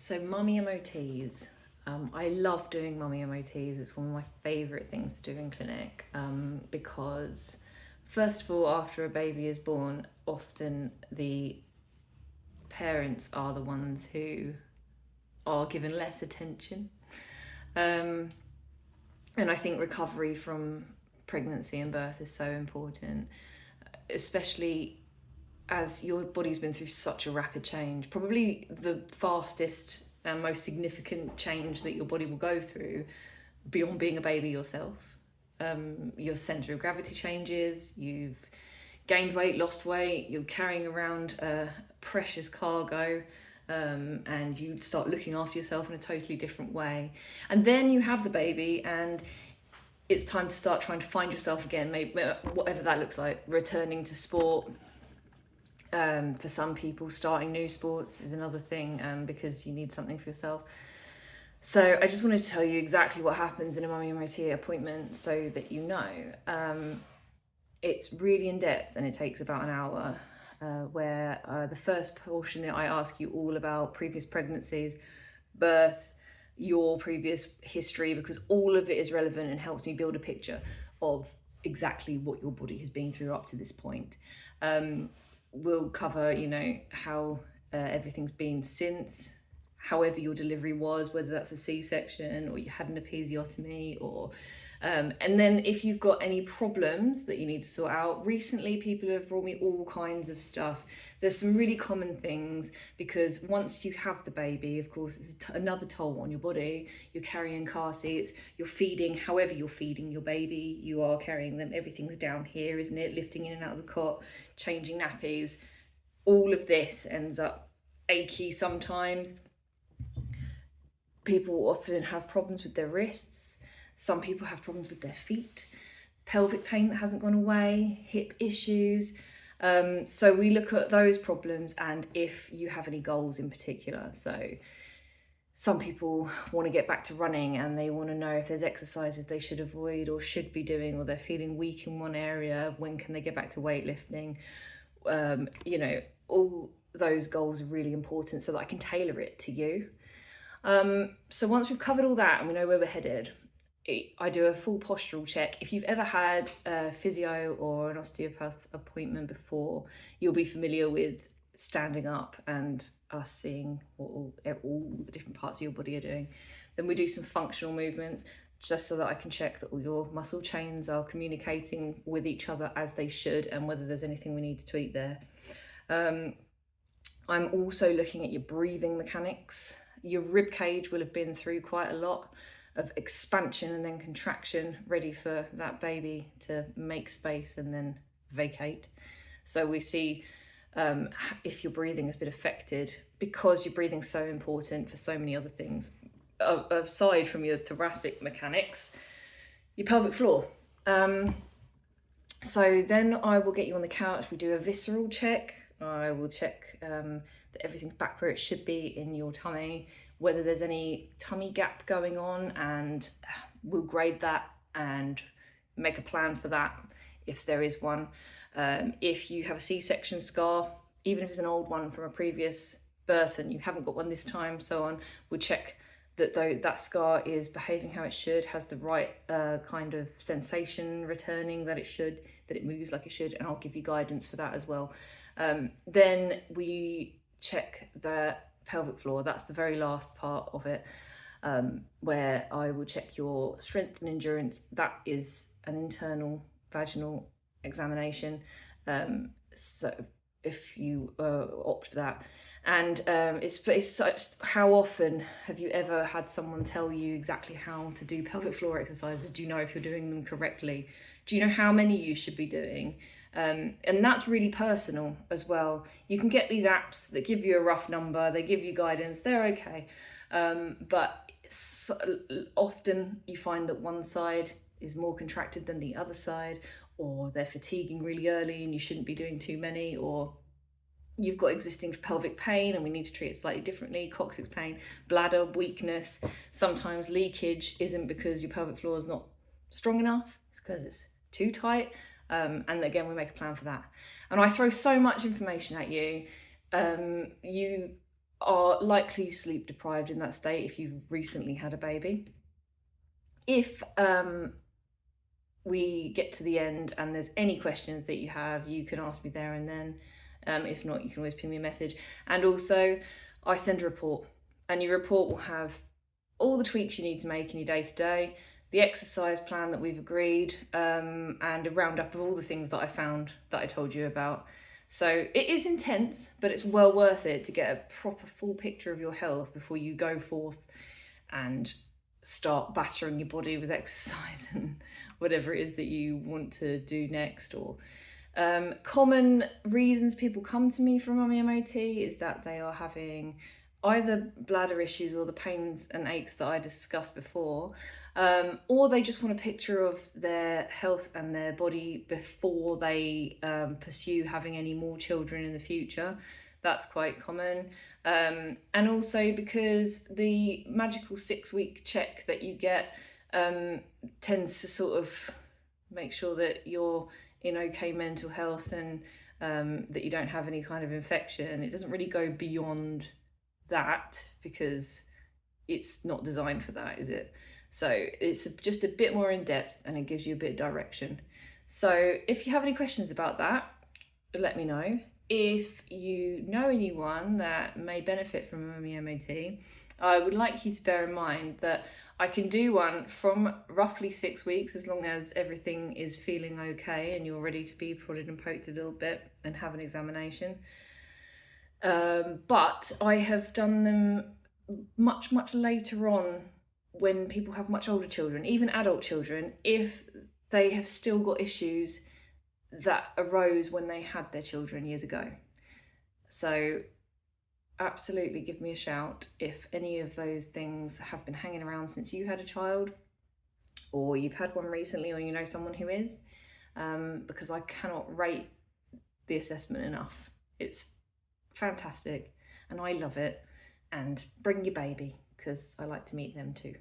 So mummy MOTs. I love doing mummy MOTs. It's one of my favourite things to do in clinic because, first of all, after a baby is born, often the parents are the ones who are given less attention. And I think recovery from pregnancy and birth is so important, especially as your body's been through such a rapid change, probably the fastest and most significant change that your body will go through beyond being a baby yourself. Your centre of gravity changes, you've gained weight, lost weight, you're carrying around a precious cargo, and you start looking after yourself in a totally different way. And then you have the baby and it's time to start trying to find yourself again, maybe whatever that looks like, returning to sport. For some people, starting new sports is another thing because you need something for yourself. So I just wanted to tell you exactly what happens in a Mummy MOT appointment so that you know. It's really in depth and it takes about an hour, where the first portion I ask you all about previous pregnancies, births, your previous history, because all of it is relevant and helps me build a picture of exactly what your body has been through up to this point. We'll cover, how everything's been since, however your delivery was, whether that's a C-section or you had an episiotomy or and then if you've got any problems that you need to sort out. Recently, people have brought me all kinds of stuff. There's some really common things because once you have the baby, of course, it's another toll on your body. You're carrying car seats, you're feeding, however you're feeding your baby, you are carrying them. Everything's down here, isn't it? Lifting in and out of the cot, changing nappies. All of this ends up achy sometimes. People often have problems with their wrists. Some people have problems with their feet, pelvic pain that hasn't gone away, hip issues. So we look at those problems and if you have any goals in particular. So some people want to get back to running and they want to know if there's exercises they should avoid or should be doing, or they're feeling weak in one area, when can they get back to weightlifting? All those goals are really important so that I can tailor it to you. So once we've covered all that and we know where we're headed, I do a full postural check. If you've ever had a physio or an osteopath appointment before, you'll be familiar with standing up and us seeing what all the different parts of your body are doing. Then we do some functional movements just so that I can check that all your muscle chains are communicating with each other as they should and whether there's anything we need to tweak there. I'm also looking at your breathing mechanics. Your rib cage will have been through quite a lot of expansion and then contraction, ready for that baby to make space and then vacate. So we see if your breathing has been affected, because your breathing's so important for so many other things, aside from your thoracic mechanics, your pelvic floor. So then I will get you on the couch, we do a visceral check. I will check that everything's back where it should be in your tummy, whether there's any tummy gap going on, and we'll grade that and make a plan for that if there is one. If you have a C-section scar, even if it's an old one from a previous birth and you haven't got one this time, so on, we'll check that that scar is behaving how it should, has the right kind of sensation returning that it should, that it moves like it should, and I'll give you guidance for that as well. Then we check the pelvic floor. That's the very last part of it, where I will check your strength and endurance. That is an internal vaginal examination, so if you opt for that. And it's such, how often have you ever had someone tell you exactly how to do pelvic floor exercises? Do you know if you're doing them correctly? Do you know how many you should be doing? And that's really personal as well. You can get these apps that give you a rough number, they give you guidance, they're okay. But often you find that one side is more contracted than the other side, or they're fatiguing really early and you shouldn't be doing too many, or you've got existing pelvic pain and we need to treat it slightly differently, coccyx pain, bladder weakness. Sometimes leakage isn't because your pelvic floor is not strong enough, it's because it's too tight. And again, we make a plan for that. And I throw so much information at you. You are likely sleep deprived in that state if you've recently had a baby. If we get to the end and there's any questions that you have, you can ask me there and then. If not, you can always ping me a message. And also, I send a report, and your report will have all the tweaks you need to make in your day-to-day, the exercise plan that we've agreed, and a roundup of all the things that I found that I told you about. So it is intense, but it's well worth it to get a proper full picture of your health before you go forth and start battering your body with exercise and whatever it is that you want to do next. Or common reasons people come to me for Mummy MOT is that they are having either bladder issues or the pains and aches that I discussed before, or they just want a picture of their health and their body before they pursue having any more children in the future. That's quite common. And also because the magical 6-week check that you get tends to sort of make sure that you're in okay mental health and that you don't have any kind of infection. It doesn't really go beyond that because it's not designed for that, is it? So it's just a bit more in depth and it gives you a bit of direction. So if you have any questions about that, let me know. If you know anyone that may benefit from a Mummy MOT, I would like you to bear in mind that I can do one from roughly 6 weeks as long as everything is feeling okay and you're ready to be prodded and poked a little bit and have an examination. But I have done them much later on when people have much older children, even adult children, if they have still got issues that arose when they had their children years ago. So absolutely give me a shout if any of those things have been hanging around since you had a child, or you've had one recently, or you know someone who is, because I cannot rate the assessment enough. It's fantastic and I love it. And bring your baby, because I like to meet them too.